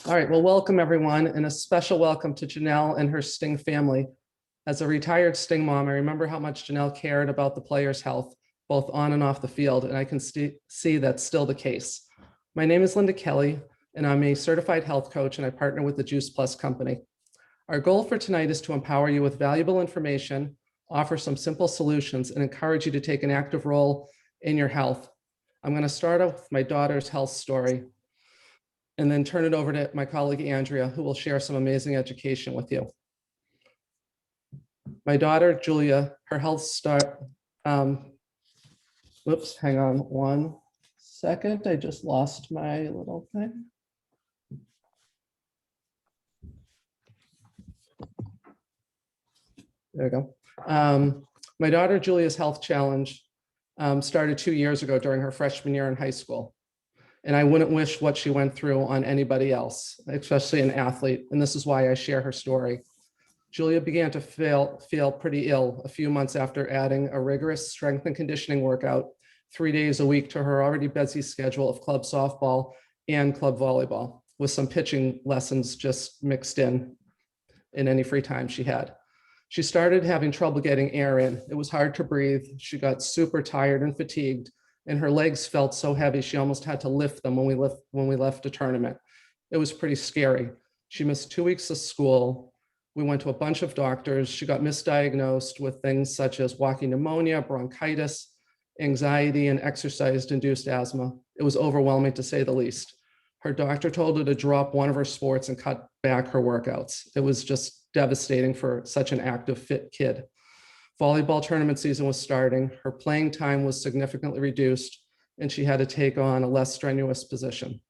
All right, well, welcome everyone, and a special welcome to Janelle and her Sting family. As a retired Sting mom, I remember how much Janelle cared about the players' health, both on and off the field, and I can see that's still the case. My name is Linda Kelly, and I'm a certified health coach, and I partner with the Juice Plus company. Our goal for tonight is to empower you with valuable information, offer some simple solutions, and encourage you to take an active role in your health. I'm going to start off with my daughter's health story, and then turn it over to my colleague, Andrea, who will share some amazing education with you. My daughter, Julia, her health start, whoops, hang on one second. I just lost my little thing. There we go. My daughter, Julia's health challenge started 2 years ago during her freshman year in high school. And I wouldn't wish what she went through on anybody else, especially an athlete. And this is why I share her story. Julia began to feel pretty ill a few months after adding a rigorous strength and conditioning workout 3 days a week to her already busy schedule of club softball and club volleyball, with some pitching lessons just mixed in any free time she had. She started having trouble getting air in. It was hard to breathe. She got super tired and fatigued, and her legs felt so heavy she almost had to lift them when we left a tournament. It was pretty scary. She missed 2 weeks of school. We went to a bunch of doctors. She got misdiagnosed with things such as walking pneumonia, bronchitis, anxiety, and exercise-induced asthma. It was overwhelming, to say the least. Her doctor told her to drop one of her sports and cut back her workouts. It was just devastating for such an active, fit kid. Volleyball tournament season was starting. Her playing time was significantly reduced, and she had to take on a less strenuous position.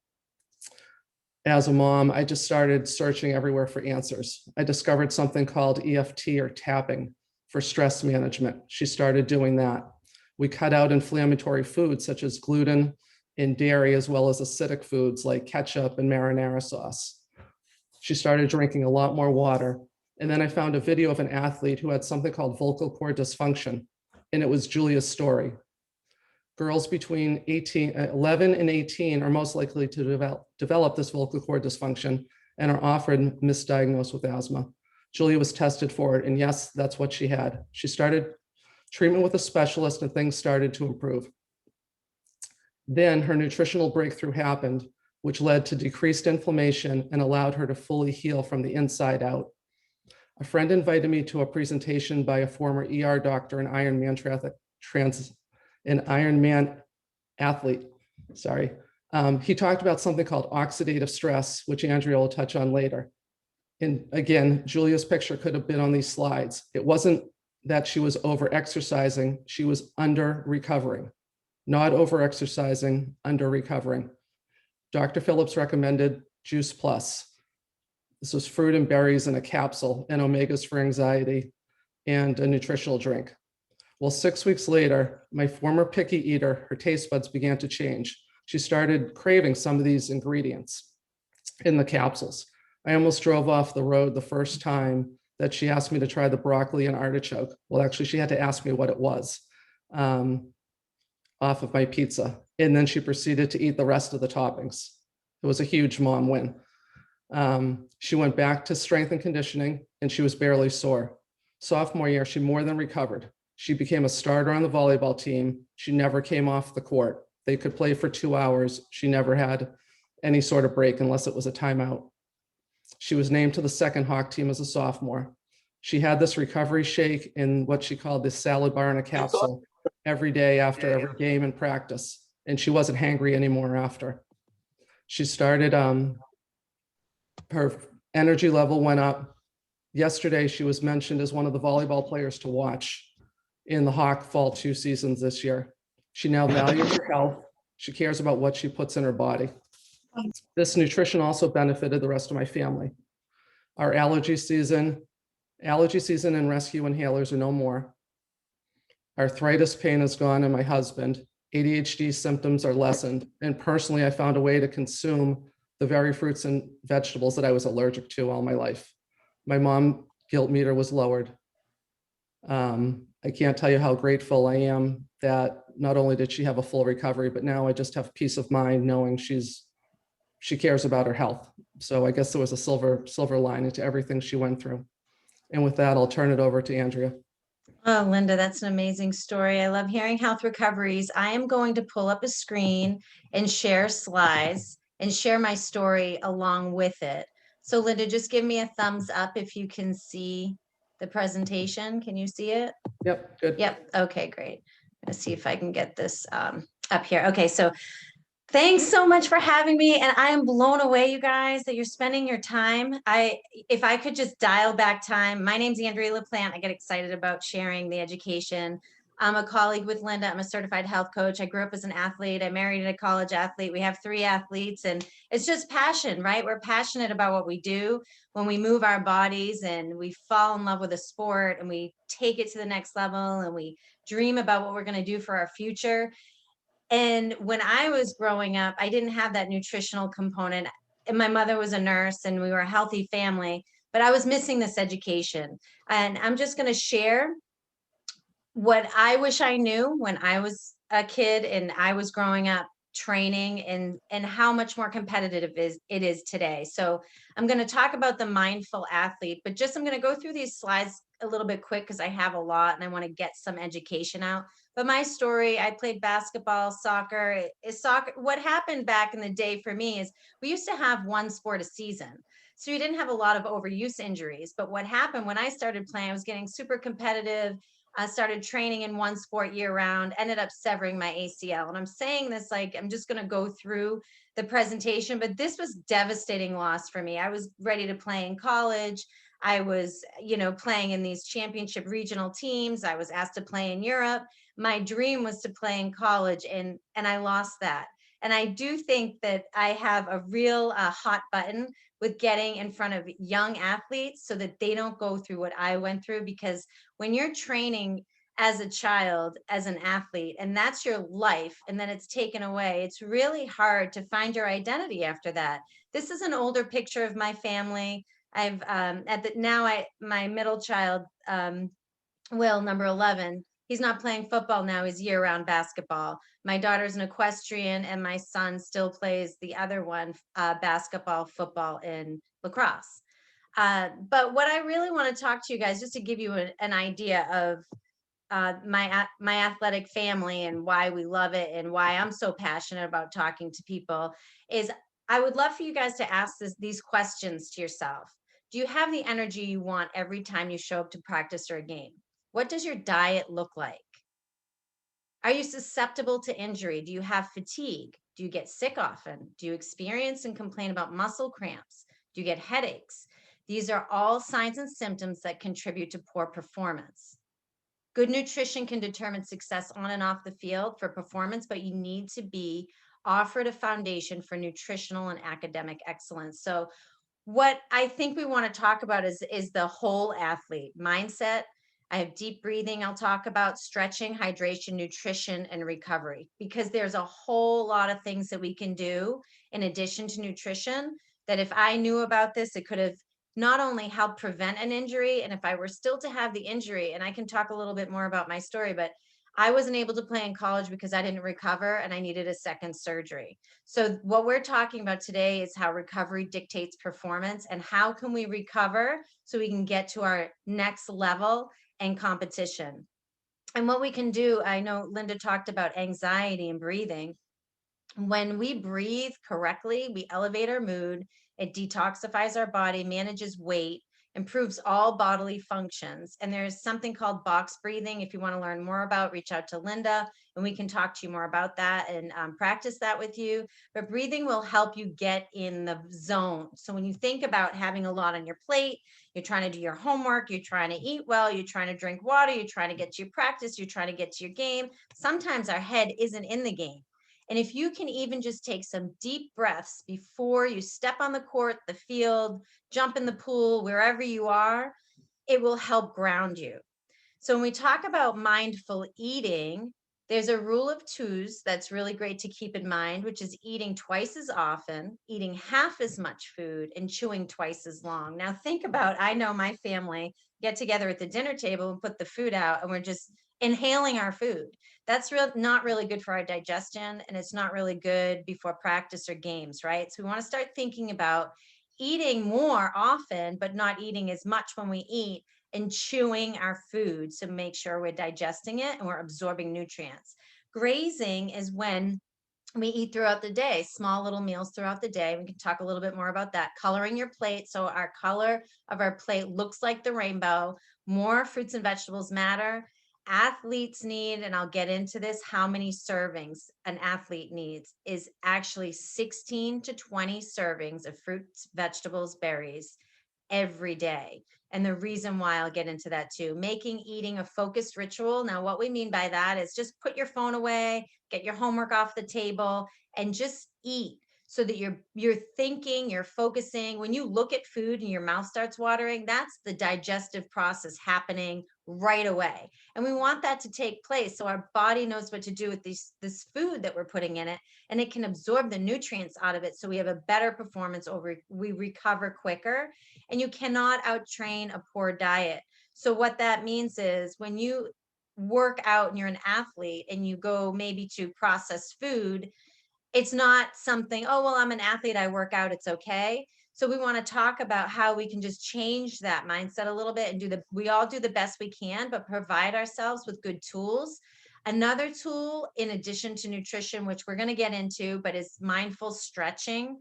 As a mom, I just started searching everywhere for answers. I discovered something called EFT, or tapping, for stress management. She started doing that. We cut out inflammatory foods such as gluten and dairy, as well as acidic foods like ketchup and marinara sauce. She started drinking a lot more water. And then I found a video of an athlete who had something called vocal cord dysfunction, and it was Julia's story. Girls between 11 and 18 are most likely to develop this vocal cord dysfunction and are often misdiagnosed with asthma. Julia was tested for it, and yes, that's what she had. She started treatment with a specialist, and things started to improve. Then her nutritional breakthrough happened, which led to decreased inflammation and allowed her to fully heal from the inside out. A friend invited me to a presentation by a former ER doctor and Ironman athlete. Sorry. He talked about something called oxidative stress, which Andrea will touch on later. And again, Julia's picture could have been on these slides. It wasn't that she was over-exercising, she was under-recovering. Not over-exercising, under-recovering. Dr. Phillips recommended Juice Plus. This was fruit and berries in a capsule, and omegas for anxiety, and a nutritional drink. Well, 6 weeks later, my former picky eater, her taste buds began to change. She started craving some of these ingredients in the capsules. I almost drove off the road the first time that she asked me to try the broccoli and artichoke. Well, actually, she had to ask me what it was off of my pizza. And then she proceeded to eat the rest of the toppings. It was a huge mom win. She went back to strength and conditioning, and she was barely sore. Sophomore year, she more than recovered. She became a starter on the volleyball team. She never came off the court. They could play for 2 hours. She never had any sort of break unless it was a timeout. She was named to the second Hawk team as a sophomore. She had this recovery shake in what she called this salad bar in a capsule every day after every game and practice. And she wasn't hangry anymore after. She started, her energy level went up. Yesterday, she was mentioned as one of the volleyball players to watch in the Hawk Fall 2 seasons this year. She now values her health. She cares about what she puts in her body. This nutrition also benefited the rest of my family. Our allergy season and rescue inhalers are no more. Arthritis pain is gone in my husband. ADHD symptoms are lessened. And personally, I found a way to consume the very fruits and vegetables that I was allergic to all my life. My mom guilt meter was lowered. I can't tell you how grateful I am that not only did she have a full recovery, but now I just have peace of mind knowing she's she cares about her health. So I guess there was a silver lining to everything she went through. And with that, I'll turn it over to Andrea. Oh, Linda, that's an amazing story. I love hearing health recoveries. I am going to pull up a screen and share slides and share my story along with it. So Linda, just give me a thumbs up if you can see the presentation. Can you see it? Yep, good. Yep. Okay, great. Let's see if I can get this up here. Okay, so thanks so much for having me. And I am blown away, you guys, that you're spending your time. If I could just dial back time, my name's Andrea LaPlante. I get excited about sharing the education. I'm a colleague with Linda. I'm a certified health coach. I grew up as an athlete. I married a college athlete. We have 3 athletes, and it's just passion, right? We're passionate about what we do when we move our bodies and we fall in love with a sport and we take it to the next level and we dream about what we're going to do for our future. And when I was growing up, I didn't have that nutritional component. And my mother was a nurse and we were a healthy family, but I was missing this education. And I'm just going to share what I wish I knew when I was a kid and I was growing up training, and how much more competitive it is today. So I'm going to talk about the mindful athlete, but just I'm going to go through these slides a little bit quick because I have a lot and I want to get some education out. But my story, I played basketball, soccer. Soccer. What happened back in the day for me is we used to have one sport a season. So you didn't have a lot of overuse injuries. But what happened when I started playing, I was getting super competitive. I started training in one sport year round, ended up severing my ACL. And I'm saying this like I'm just going to go through the presentation, but this was devastating loss for me. I was ready to play in college. I was, playing in these championship regional teams. I was asked to play in Europe. My dream was to play in college, and I lost that. And I do think that I have a real hot button with getting in front of young athletes so that they don't go through what I went through, because when you're training as a child, as an athlete, and that's your life, and then it's taken away, it's really hard to find your identity after that. This is an older picture of my family. I've my middle child, Will, number 11, he's not playing football now, he's year-round basketball. My daughter's an equestrian, and my son still plays the other one, basketball, football, and lacrosse. But what I really want to talk to you guys, just to give you an idea of my athletic family and why we love it and why I'm so passionate about talking to people, is I would love for you guys to ask these questions to yourself. Do you have the energy you want every time you show up to practice or a game? What does your diet look like? Are you susceptible to injury? Do you have fatigue? Do you get sick often? Do you experience and complain about muscle cramps? Do you get headaches? These are all signs and symptoms that contribute to poor performance. Good nutrition can determine success on and off the field for performance, but you need to be offered a foundation for nutritional and academic excellence. So what I think we want to talk about is the whole athlete mindset. I have deep breathing. I'll talk about stretching, hydration, nutrition, and recovery, because there's a whole lot of things that we can do in addition to nutrition that if I knew about this, it could have not only helped prevent an injury. And if I were still to have the injury, and I can talk a little bit more about my story, but I wasn't able to play in college because I didn't recover and I needed a second surgery. So what we're talking about today is how recovery dictates performance, and how can we recover so we can get to our next level and competition. And what we can do, I know Linda talked about anxiety and breathing. When we breathe correctly, we elevate our mood, it detoxifies our body, manages weight, improves all bodily functions. And there's something called box breathing. If you want to learn more about, reach out to Linda and we can talk to you more about that and practice that with you. But breathing will help you get in the zone. So when you think about having a lot on your plate, you're trying to do your homework, you're trying to eat well, you're trying to drink water, you're trying to get to your practice, you're trying to get to your game. Sometimes our head isn't in the game. And if you can even just take some deep breaths before you step on the court, the field, jump in the pool, wherever you are, it will help ground you. So when we talk about mindful eating, there's a rule of twos that's really great to keep in mind, which is eating twice as often, eating half as much food, and chewing twice as long. Now think about, I know my family get together at the dinner table and put the food out, and we're just inhaling our food. That's not really good for our digestion, and it's not really good before practice or games, right? So we want to start thinking about eating more often, but not eating as much when we eat, and chewing our food to make sure we're digesting it and we're absorbing nutrients. Grazing is when we eat throughout the day, small little meals throughout the day. We can talk a little bit more about that. Coloring your plate, so our color of our plate looks like the rainbow. More fruits and vegetables matter. Athletes need, and I'll get into this, how many servings an athlete needs is actually 16 to 20 servings of fruits, vegetables, berries every day. And the reason why, I'll get into that too. Making eating a focused ritual. Now, what we mean by that is just put your phone away, get your homework off the table, and just eat, so that you're thinking, you're focusing. When you look at food and your mouth starts watering, that's the digestive process happening right away. And we want that to take place so our body knows what to do with this food that we're putting in it, and it can absorb the nutrients out of it, so we have a better performance, we recover quicker. And you cannot outtrain a poor diet. So what that means is, when you work out and you're an athlete and you go maybe to processed food, it's not something, oh, well, I'm an athlete, I work out, it's okay. So we want to talk about how we can just change that mindset a little bit and we all do the best we can, but provide ourselves with good tools. Another tool, in addition to nutrition, which we're going to get into, but is mindful stretching.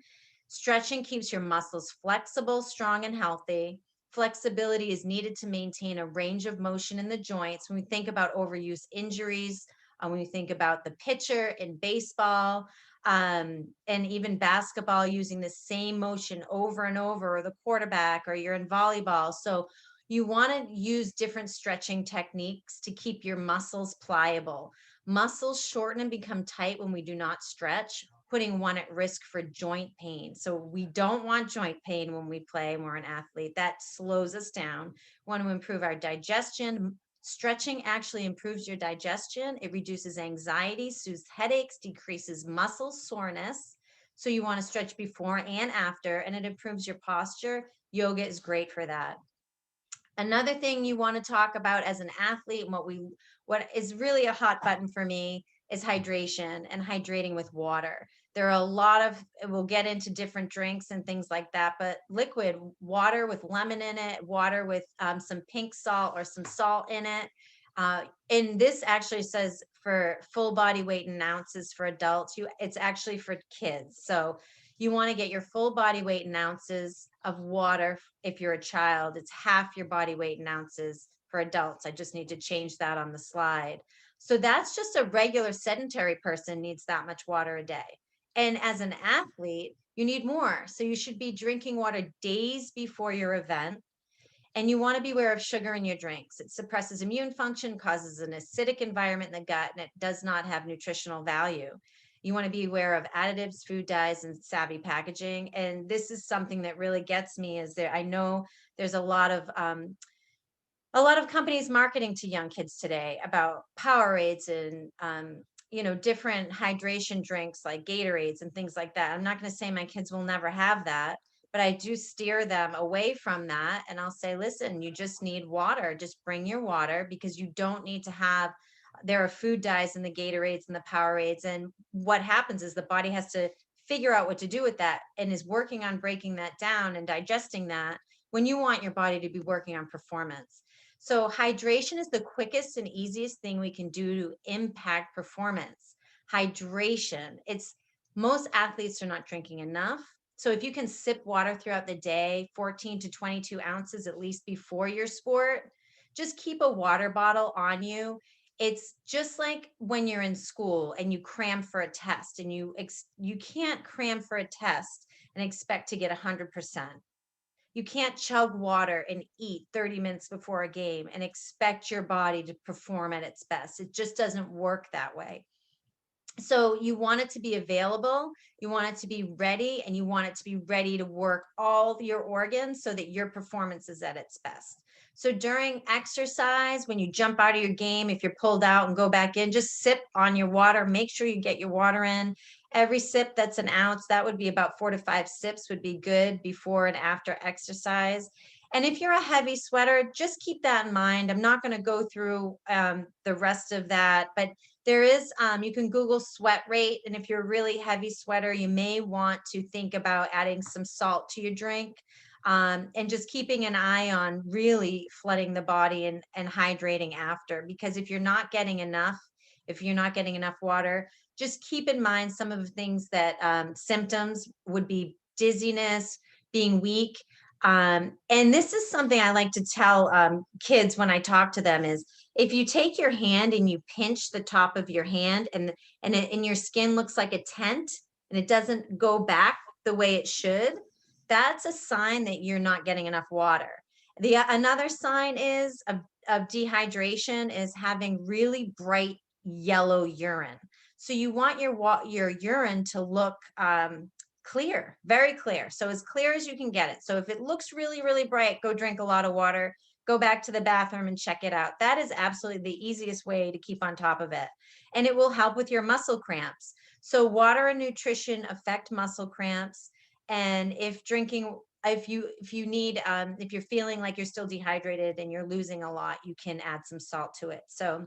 Stretching keeps your muscles flexible, strong, and healthy. Flexibility is needed to maintain a range of motion in the joints. When we think about overuse injuries, when we think about the pitcher in baseball, and even basketball, using the same motion over and over, or the quarterback, or you're in volleyball. So you want to use different stretching techniques to keep your muscles pliable. Muscles shorten and become tight when we do not stretch, putting one at risk for joint pain. So we don't want joint pain when we play and we're an athlete. That slows us down. We want to improve our digestion. Stretching actually improves your digestion. It reduces anxiety, soothes headaches, decreases muscle soreness. So you want to stretch before and after, and it improves your posture. Yoga is great for that. Another thing you want to talk about as an athlete, and what is really a hot button for me, is hydration and hydrating with water. There are a lot of, we'll get into different drinks and things like that, but liquid water with lemon in it, water with some pink salt or some salt in it. And this actually says for full body weight in ounces for adults. It's actually for kids. So you want to get your full body weight in ounces of water. If you're a child, it's half your body weight in ounces for adults. I just need to change that on the slide. So that's just a regular sedentary person needs that much water a day. And as an athlete, you need more. So you should be drinking water days before your event. And you want to be aware of sugar in your drinks. It suppresses immune function, causes an acidic environment in the gut, and it does not have nutritional value. You want to be aware of additives, food dyes, and savvy packaging. And this is something that really gets me, is I know there's a lot of companies marketing to young kids today about Powerades and different hydration drinks like Gatorades and things like that. I'm not going to say my kids will never have that, but I do steer them away from that. And I'll say, listen, you just need water. Just bring your water, because you don't need to have, there are food dyes in the Gatorades and the Powerades. And what happens is the body has to figure out what to do with that, and is working on breaking that down and digesting that, when you want your body to be working on performance. So hydration is the quickest and easiest thing we can do to impact performance. Hydration, most athletes are not drinking enough. So if you can sip water throughout the day, 14 to 22 ounces at least before your sport, just keep a water bottle on you. It's just like when you're in school and you cram for a test, and you can't cram for a test and expect to get 100%. You can't chug water and eat 30 minutes before a game and expect your body to perform at its best. It just doesn't work that way. So you want it to be available, you want it to be ready, and you want it to be ready to work all your organs so that your performance is at its best. So during exercise, when you jump out of your game, if you're pulled out and go back in, just sip on your water. Make sure you get your water in. Every sip that's an ounce, that would be about 4 to 5 sips would be good before and after exercise. And if you're a heavy sweater, just keep that in mind. I'm not going to go through the rest of that, but there is, you can Google sweat rate. And if you're a really heavy sweater, you may want to think about adding some salt to your drink, and just keeping an eye on really flooding the body and hydrating after. Because if you're not getting enough, if you're not getting enough water, just keep in mind some of the things that symptoms would be dizziness, being weak. And this is something I like to tell kids when I talk to them is, if you take your hand and you pinch the top of your hand and your skin looks like a tent and it doesn't go back the way it should, that's a sign that you're not getting enough water. Another sign is of dehydration is having really bright yellow urine. So you want your urine to look clear, very clear. So as clear as you can get it. So if it looks really, really bright, go drink a lot of water, go back to the bathroom and check it out. That is absolutely the easiest way to keep on top of it. And it will help with your muscle cramps. So water and nutrition affect muscle cramps. And if you're feeling like you're still dehydrated and you're losing a lot, you can add some salt to it. So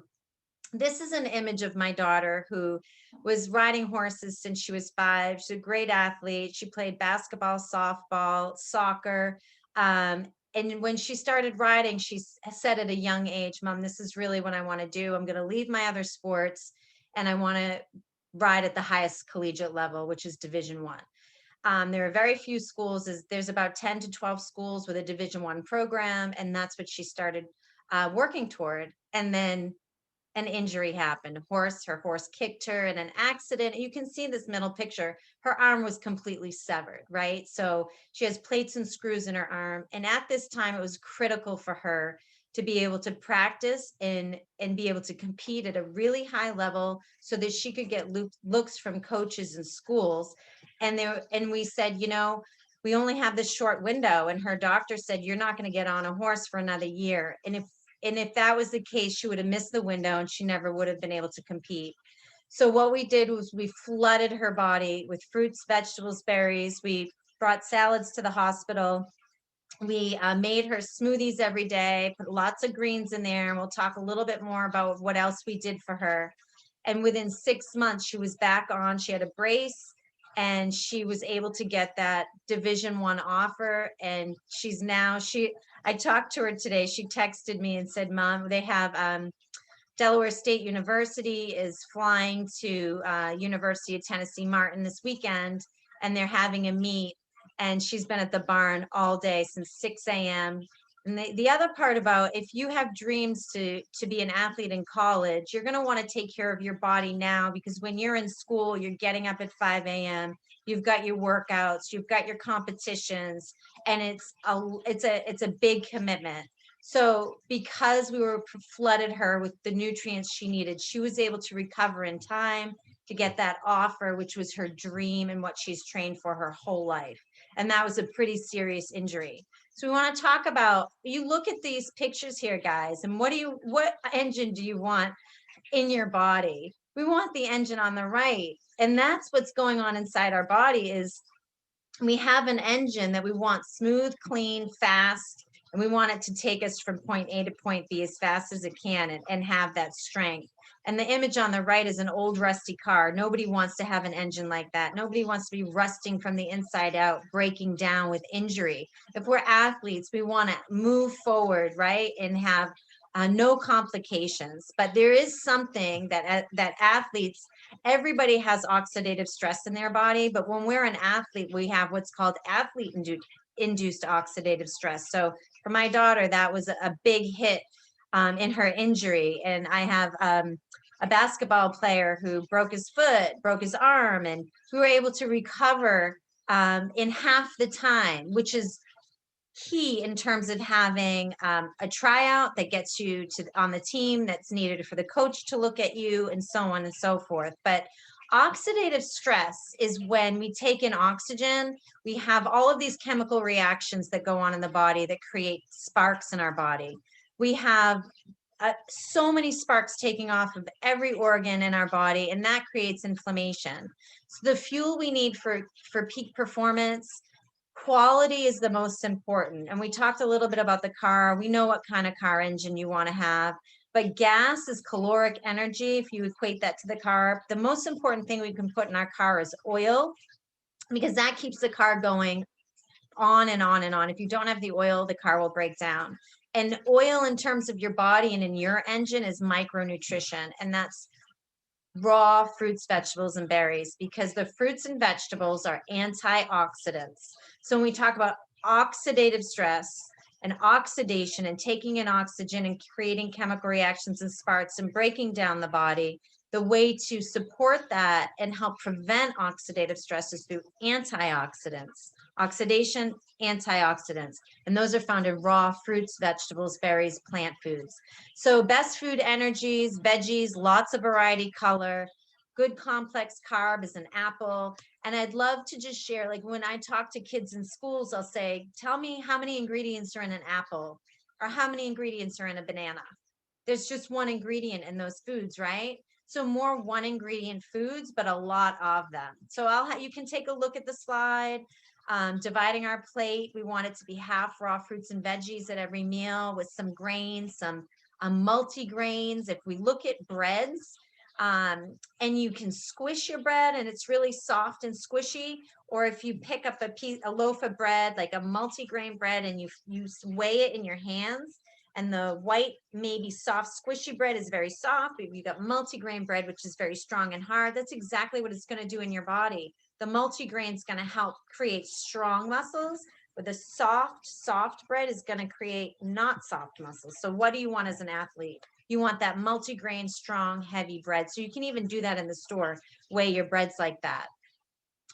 this is an image of my daughter who was riding horses since she was 5. She's a great athlete. She played basketball, softball, soccer. And when she started riding, she said at a young age, Mom, this is really what I want to do. I'm going to leave my other sports and I want to ride at the highest collegiate level, which is Division I. There are very few schools. There's about 10 to 12 schools with a Division I program. And that's what she started working toward. And then an injury happened. Her horse kicked her in an accident. You can see this middle picture. Her arm was completely severed, right? So she has plates and screws in her arm. And at this time, it was critical for her to be able to practice and be able to compete at a really high level so that she could get looks from coaches and schools. And we said, we only have this short window. And her doctor said, you're not going to get on a horse for another year. And if that was the case, she would have missed the window and she never would have been able to compete. So what we did was we flooded her body with fruits, vegetables, berries. We brought salads to the hospital. We made her smoothies every day, put lots of greens in there. And we'll talk a little bit more about what else we did for her. And within 6 months, she was back on. She had a brace and she was able to get that Division I offer. And I talked to her today. She texted me and said, Mom, they have Delaware State University is flying to University of Tennessee Martin this weekend, and they're having a meet. And she's been at the barn all day since 6 a.m. And the other part about, if you have dreams to be an athlete in college, you're going to want to take care of your body now, because when you're in school, you're getting up at 5 a.m. You've got your workouts, you've got your competitions, and it's a big commitment. So because we flooded her with the nutrients she needed, she was able to recover in time to get that offer, which was her dream and what she's trained for her whole life. And that was a pretty serious injury. So we want to talk about, you look at these pictures here, guys, and what engine do you want in your body? We want the engine on the right. And that's what's going on inside our body is we have an engine that we want smooth, clean, fast, and we want it to take us from point A to point B as fast as it can and have that strength. And the image on the right is an old rusty car. Nobody wants to have an engine like that. Nobody wants to be rusting from the inside out, breaking down with injury. If we're athletes, we want to move forward, right? And have no complications. But there is something that athletes, everybody has oxidative stress in their body. But when we're an athlete, we have what's called athlete-induced oxidative stress. So for my daughter, that was a big hit in her injury. And I have a basketball player who broke his foot, broke his arm, and we were able to recover in half the time, which is key in terms of having a tryout that gets you on the team that's needed for the coach to look at you, and so on and so forth. But oxidative stress is when we take in oxygen, we have all of these chemical reactions that go on in the body that create sparks in our body. We have so many sparks taking off of every organ in our body, and that creates inflammation. So the fuel we need for peak performance quality is the most important. And we talked a little bit about the car. We know what kind of car engine you want to have, but gas is caloric energy. If you equate that to the car, the most important thing we can put in our car is oil, because that keeps the car going on and on and on. If you don't have the oil, the car will break down. And oil in terms of your body and in your engine is micronutrition. And that's raw fruits, vegetables, and berries, because the fruits and vegetables are antioxidants. So when we talk about oxidative stress and oxidation and taking in oxygen and creating chemical reactions and sparks and breaking down the body, the way to support that and help prevent oxidative stress is through antioxidants. Oxidation, antioxidants, and those are found in raw fruits, vegetables, berries, plant foods. So best food energies, veggies, lots of variety, color, good complex carb is an apple. And I'd love to just share, like when I talk to kids in schools, I'll say, tell me how many ingredients are in an apple or how many ingredients are in a banana. There's just one ingredient in those foods, right? So more one ingredient foods, but a lot of them. So you can take a look at the slide. Dividing our plate, we want it to be half raw fruits and veggies at every meal with some grains, some multi-grains. If we look at breads, and you can squish your bread and it's really soft and squishy, or if you pick up a loaf of bread, like a multi-grain bread, and you weigh it in your hands, and the white, maybe soft, squishy bread is very soft, but you got multi-grain bread, which is very strong and hard. That's exactly what it's going to do in your body. The multi-grain is going to help create strong muscles, but the soft bread is going to create not soft muscles. So what do you want as an athlete? You want that multi-grain, strong, heavy bread. So you can even do that in the store, weigh your breads like that.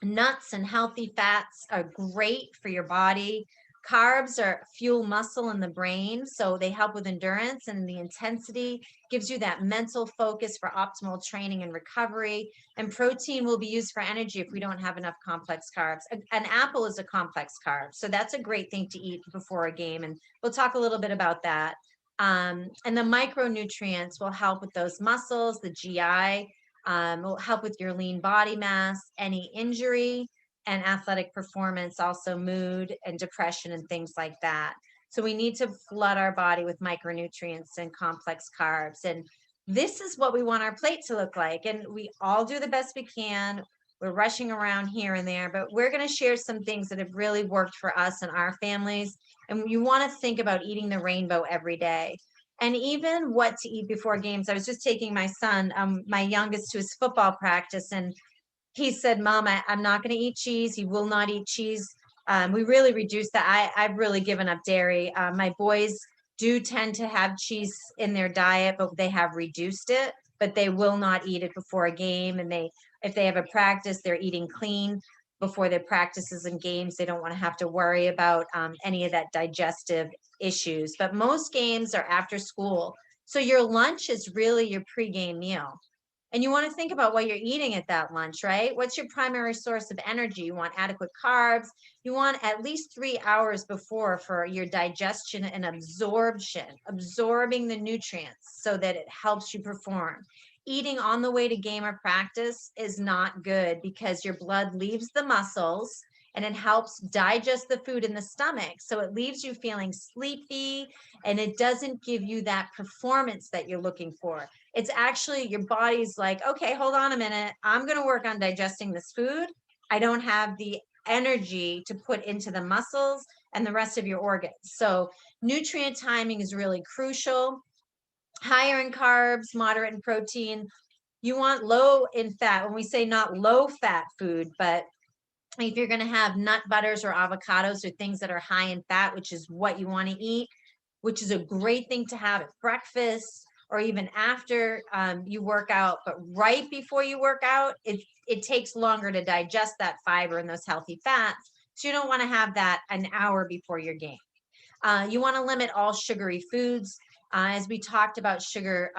Nuts and healthy fats are great for your body. Carbs fuel muscle in the brain, so they help with endurance, and the intensity gives you that mental focus for optimal training and recovery. And protein will be used for energy if we don't have enough complex carbs. An apple is a complex carb, so that's a great thing to eat before a game, and we'll talk a little bit about that. And the micronutrients will help with those muscles, the GI, will help with your lean body mass, any injury, and athletic performance, also mood and depression and things like that. So we need to flood our body with micronutrients and complex carbs. And this is what we want our plate to look like. And we all do the best we can. We're rushing around here and there, but we're going to share some things that have really worked for us and our families. And you want to think about eating the rainbow every day. And even what to eat before games. I was just taking my son, my youngest, to his football practice, and he said, Mom, I'm not going to eat cheese. He will not eat cheese. We really reduced that. I've really given up dairy. My boys do tend to have cheese in their diet, but they have reduced it, but they will not eat it before a game. And if they have a practice, they're eating clean before their practices and games. They don't want to have to worry about any of that digestive issues. But most games are after school. So your lunch is really your pregame meal. And you want to think about what you're eating at that lunch, right? What's your primary source of energy? You want adequate carbs. You want at least 3 hours before for your digestion and absorbing the nutrients so that it helps you perform. Eating on the way to game or practice is not good because your blood leaves the muscles and it helps digest the food in the stomach. So it leaves you feeling sleepy and it doesn't give you that performance that you're looking for. It's actually your body's like, okay, hold on a minute. I'm going to work on digesting this food. I don't have the energy to put into the muscles and the rest of your organs. So nutrient timing is really crucial. Higher in carbs, moderate in protein. You want low in fat. When we say not low fat food, but if you're going to have nut butters or avocados or things that are high in fat, which is what you want to eat, which is a great thing to have at breakfast or even after you work out. But right before you work out, it takes longer to digest that fiber and those healthy fats. So you don't want to have that an hour before your game. You want to limit all sugary foods. As we talked about, sugar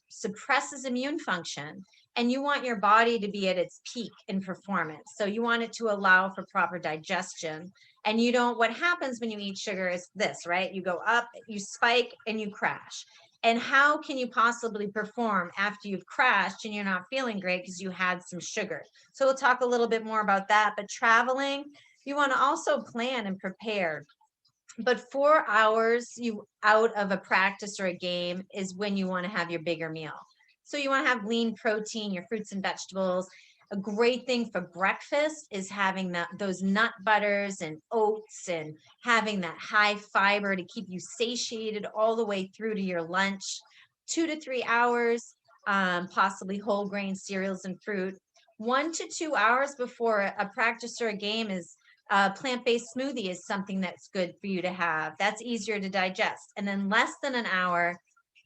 suppresses immune function. And you want your body to be at its peak in performance. So you want it to allow for proper digestion. And what happens when you eat sugar is this, right? You go up, you spike, and you crash. And how can you possibly perform after you've crashed and you're not feeling great because you had some sugar? So we'll talk a little bit more about that. But traveling, You want to also plan and prepare. But 4 hours you out of a practice or a game is when you want to have your bigger meal. So you want to have lean protein, your fruits and vegetables. A great thing for breakfast is having those nut butters and oats and having that high fiber to keep you satiated all the way through to your lunch. 2 to 3 hours, possibly whole grain cereals and fruit. 1 to 2 hours before a practice or a game is plant-based smoothie is something that's good for you to have. That's easier to digest. And then less than an hour,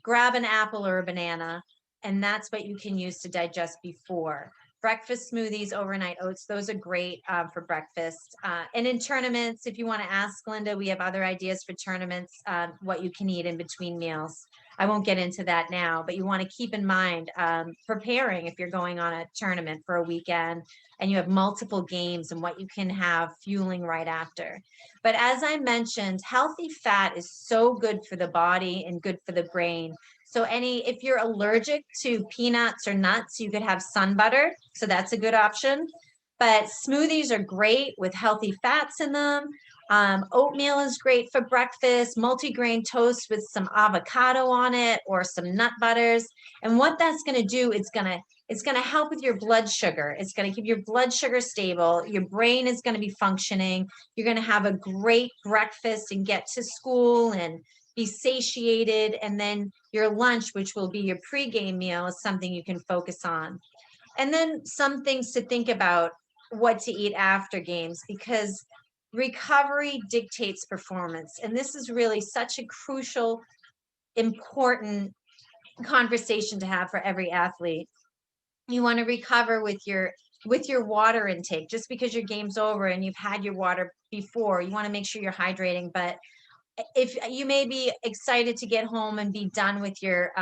grab an apple or a banana, and that's what you can use to digest before. Breakfast smoothies, overnight oats, those are great for breakfast. And in tournaments, if you want to ask Linda, we have other ideas for tournaments, what you can eat in between meals. I won't get into that now, but you want to keep in mind preparing if you're going on a tournament for a weekend and you have multiple games and what you can have fueling right after. But as I mentioned, healthy fat is so good for the body and good for the brain. So if you're allergic to peanuts or nuts, you could have sun butter. So that's a good option. But smoothies are great with healthy fats in them. Oatmeal is great for breakfast, multigrain toast with some avocado on it or some nut butters. And what that's going to do, it's going to help with your blood sugar. It's going to keep your blood sugar stable. Your brain is going to be functioning. You're going to have a great breakfast and get to school and be satiated. And then your lunch, which will be your pregame meal, is something you can focus on. And then some things to think about what to eat after games, because recovery dictates performance. And this is really such a crucial, important conversation to have for every athlete. You want to recover with your water intake. Just because your game's over and you've had your water before, you want to make sure you're hydrating. But if you may be excited to get home and be done with your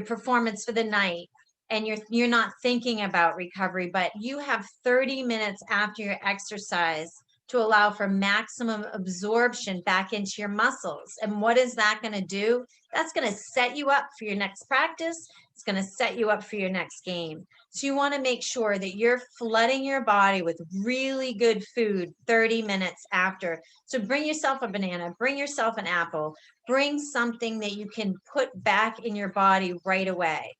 performance for the night, and you're not thinking about recovery, but you have 30 minutes after your exercise to allow for maximum absorption back into your muscles. And what is that going to do? That's going to set you up for your next practice. It's going to set you up for your next game. So you want to make sure that you're flooding your body with really good food 30 minutes after. So bring yourself a banana, bring yourself an apple, bring something that you can put back in your body right away.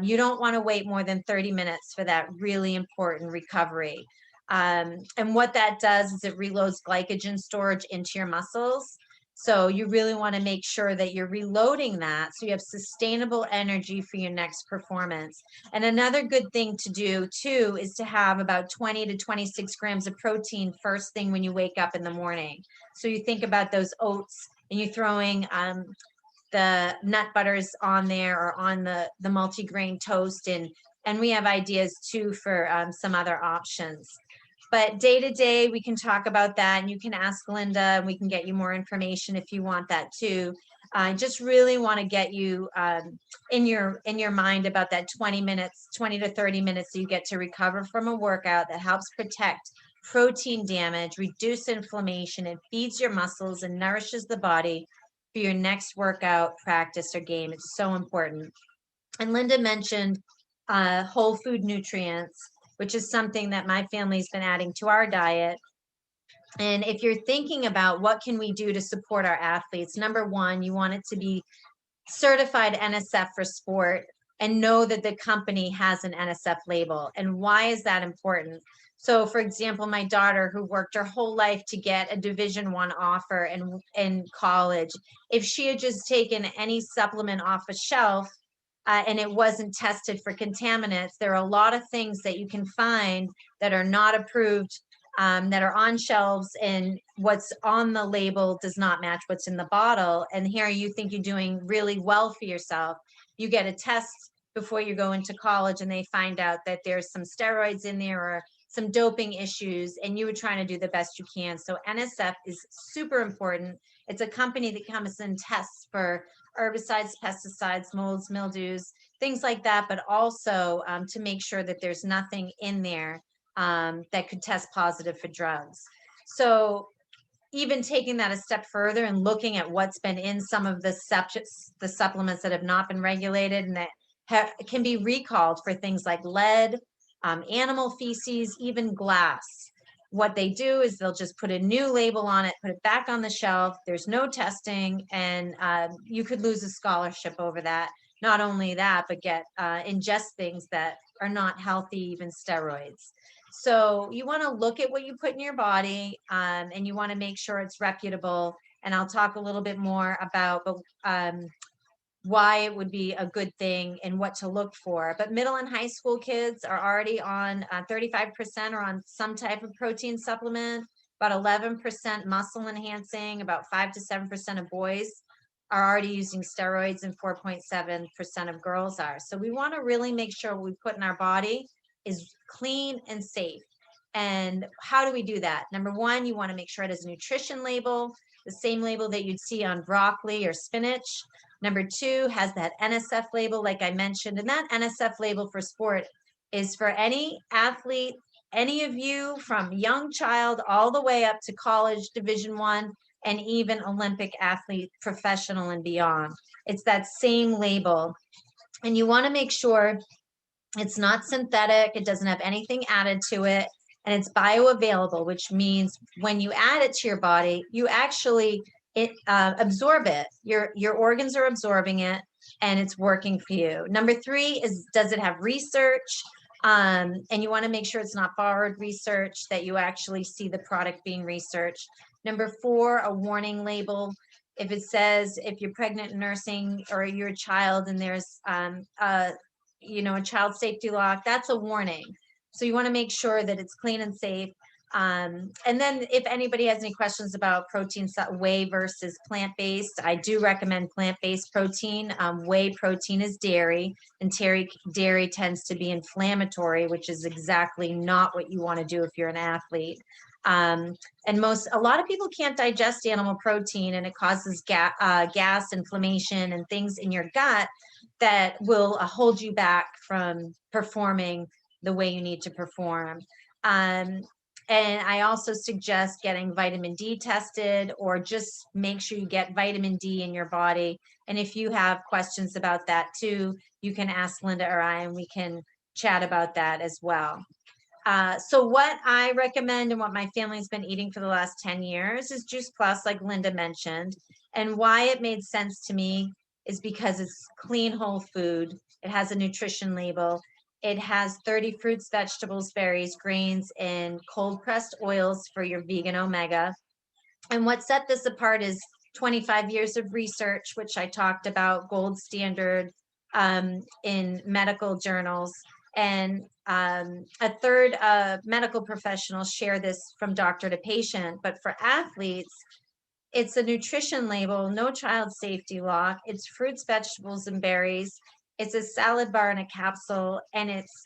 You don't want to wait more than 30 minutes for that really important recovery. And what that does is it reloads glycogen storage into your muscles. So you really want to make sure that you're reloading that so you have sustainable energy for your next performance. And another good thing to do too is to have about 20 to 26 grams of protein first thing when you wake up in the morning. So you think about those oats and you're throwing the nut butters on there or on the multigrain toast, and we have ideas too for some other options. But day to day, we can talk about that, and you can ask Linda, and we can get you more information if you want that too. I just really want to get you in your mind about that 20 to 30 minutes that you get to recover from a workout that helps protect protein damage, reduce inflammation, and feeds your muscles and nourishes the body for your next workout, practice, or game. It's so important. And Linda mentioned whole food nutrients, which is something that my family's been adding to our diet. And if you're thinking about what can we do to support our athletes, number one, you want it to be certified NSF for sport and know that the company has an NSF label. And why is that important? So for example, my daughter, who worked her whole life to get a Division I offer in college, if she had just taken any supplement off a shelf and it wasn't tested for contaminants, there are a lot of things that you can find that are not approved, that are on shelves, and what's on the label does not match what's in the bottle. And here you think you're doing really well for yourself. You get a test before you go into college and they find out that there's some steroids in there or some doping issues, and you were trying to do the best you can. So NSF is super important. It's a company that comes and tests for herbicides, pesticides, molds, mildews, things like that, but also to make sure that there's nothing in there that could test positive for drugs. So even taking that a step further and looking at what's been in some of the supplements that have not been regulated and that can be recalled for things like lead, animal feces, even glass. what they do is they'll just put a new label on it, put it back on the shelf. There's no testing, and you could lose a scholarship over that. Not only that, but get ingest things that are not healthy, even steroids. So you want to look at what you put in your body, and you want to make sure it's reputable. And I'll talk a little bit more about why it would be a good thing and what to look for. But middle and high school kids are already on 35% are on some type of protein supplement, about 11% muscle enhancing, about 5 to 7% of boys are already using steroids, and 4.7% of girls are. So we want to really make sure what we put in our body is clean and safe. And how do we do that? Number one, you want to make sure it has a nutrition label, the same label that you'd see on broccoli or spinach. Number two, has that NSF label, like I mentioned, and that NSF label for sport is for any athlete, any of you from young child all the way up to college, Division I, and even Olympic athlete, professional and beyond. It's that same label. And you want to make sure it's not synthetic, it doesn't have anything added to it, and it's bioavailable, which means when you add it to your body, you actually absorb it. Your organs are absorbing it, and it's working for you. Number three is, does it have research? And you want to make sure it's not borrowed research, that you actually see the product being researched. Number four, a warning label. If it says, if you're pregnant and nursing, or you're a child and there's a child safety lock, that's a warning. So you want to make sure that it's clean and safe. And then if anybody has any questions about protein, whey versus plant-based, I do recommend plant-based protein. Whey protein is dairy, and dairy tends to be inflammatory, which is exactly not what you want to do if you're an athlete. And a lot of people can't digest animal protein, and it causes gas, inflammation, and things in your gut that will hold you back from performing the way you need to perform. And I also suggest getting vitamin D tested, or just make sure you get vitamin D in your body. And if you have questions about that too, you can ask Linda or I, and we can chat about that as well. So what I recommend and what my family's been eating for the last 10 years is Juice Plus, like Linda mentioned. And why it made sense to me is because it's clean, whole food. It has a nutrition label. It has 30 fruits, vegetables, berries, grains, and cold pressed oils for your vegan omega. And what set this apart is 25 years of research, which I talked about, gold standard in medical journals. And a third of medical professionals share this from doctor to patient. But for athletes, it's a nutrition label, no child safety lock. It's fruits, vegetables, and berries. It's a salad bar in a capsule, and it's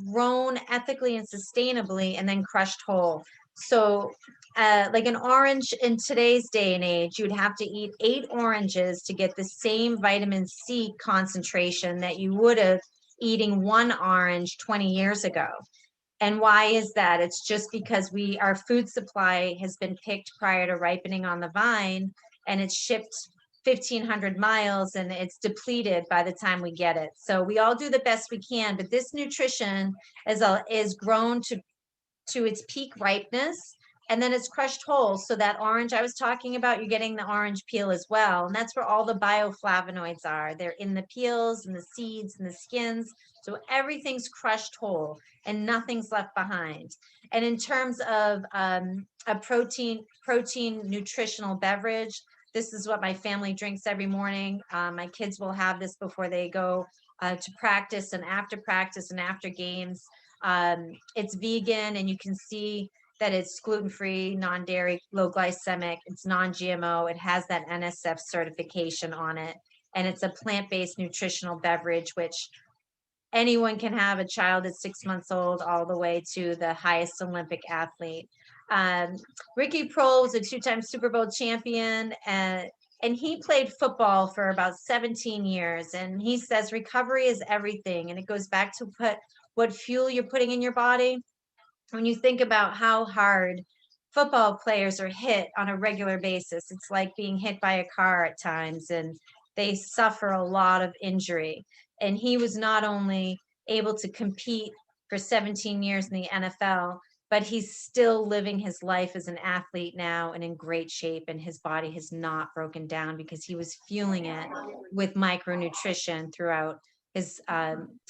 grown ethically and sustainably and then crushed whole. So like an orange in today's day and age, you'd have to eat 8 oranges to get the same vitamin C concentration that you would have eating 1 orange 20 years ago. And why is that? It's just because our food supply has been picked prior to ripening on the vine, and it's shipped 1,500 miles, and it's depleted by the time we get it. So we all do the best we can, but this nutrition is grown to its peak ripeness, and then it's crushed whole. So that orange I was talking about, you're getting the orange peel as well. And that's where all the bioflavonoids are. They're in the peels and the seeds and the skins. So everything's crushed whole and nothing's left behind. And in terms of a protein nutritional beverage, this is what my family drinks every morning. My kids will have this before they go to practice and after games. It's vegan, and you can see that it's gluten-free, non-dairy, low glycemic, it's non-GMO, it has that NSF certification on it, and it's a plant-based nutritional beverage, which anyone can have, a child that's 6 months old all the way to the highest Olympic athlete. Ricky Prohl was a 2-time Super Bowl champion, and he played football for about 17 years. And he says recovery is everything. And it goes back to what fuel you're putting in your body. When you think about how hard football players are hit on a regular basis, it's like being hit by a car at times, and they suffer a lot of injury. And he was not only able to compete for 17 years in the NFL, but he's still living his life as an athlete now and in great shape. And his body has not broken down because he was fueling it with micronutrition throughout his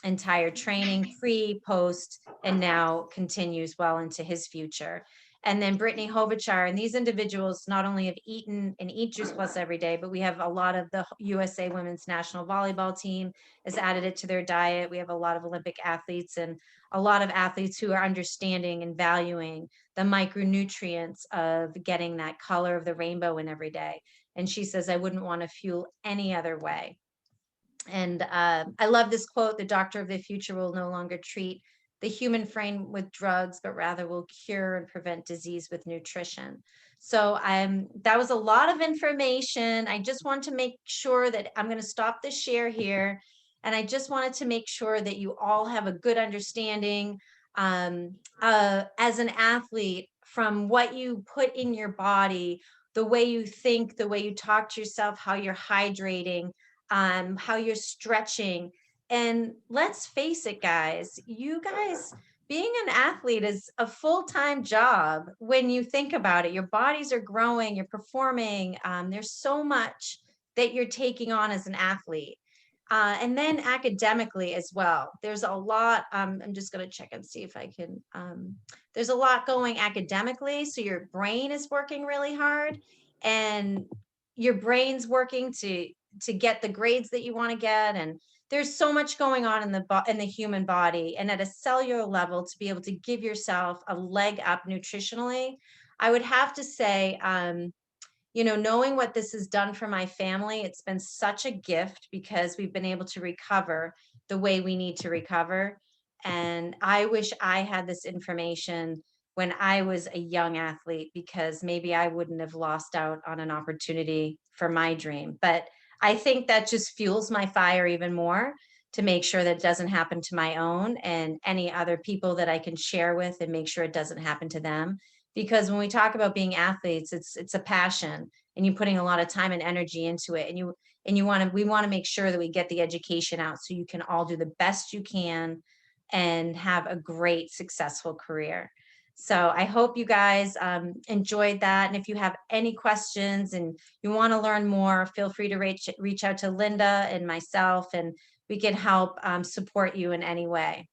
entire training, pre, post, and now continues well into his future. And then Brittany Hovachar, and these individuals not only have eaten and eat Juice Plus every day, but we have a lot of the USA Women's National Volleyball team has added it to their diet. We have a lot of Olympic athletes and a lot of athletes who are understanding and valuing the micronutrients of getting that color of the rainbow in every day. And she says, I wouldn't want to fuel any other way. And I love this quote: the doctor of the future will no longer treat the human frame with drugs, but rather will cure and prevent disease with nutrition. So that was a lot of information. I just want to make sure that I'm going to stop the share here. And I just wanted to make sure that you all have a good understanding as an athlete, from what you put in your body, the way you think, the way you talk to yourself, how you're hydrating, how you're stretching. And let's face it, guys, you guys, being an athlete is a full-time job. When you think about it, your bodies are growing, you're performing. There's so much that you're taking on as an athlete. And then academically as well, there's a lot. I'm just going to check and see if I can. There's a lot going academically. So your brain is working really hard, and your brain's working to get the grades that you want to get. And there's so much going on in the human body, and at a cellular level, to be able to give yourself a leg up nutritionally. I would have to say, knowing what this has done for my family, it's been such a gift because we've been able to recover the way we need to recover. And I wish I had this information when I was a young athlete, because maybe I wouldn't have lost out on an opportunity for my dream. But I think that just fuels my fire even more to make sure that it doesn't happen to my own and any other people that I can share with, and make sure it doesn't happen to them. Because when we talk about being athletes, it's a passion, and you're putting a lot of time and energy into it. And we want to make sure that we get the education out so you can all do the best you can and have a great, successful career. So I hope you guys enjoyed that. And if you have any questions and you want to learn more, feel free to reach out to Linda and myself, and we can help support you in any way.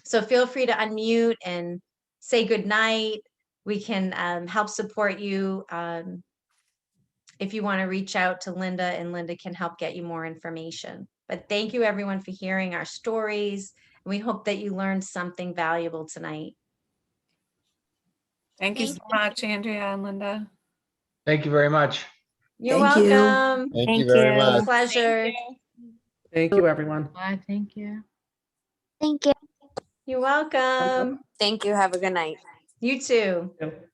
So feel free to unmute and say good night. We can help support you if you want to reach out to Linda, and Linda can help get you more information. But thank you everyone for hearing our stories. And we hope that you learned something valuable tonight. Thank you so much, Andrea and Linda. Thank you very much. You're Thank you. welcome. Thank you very much. Pleasure. Thank you, everyone. Thank you. Thank you. You're welcome. Thank you. Have a good night. You too. Yep.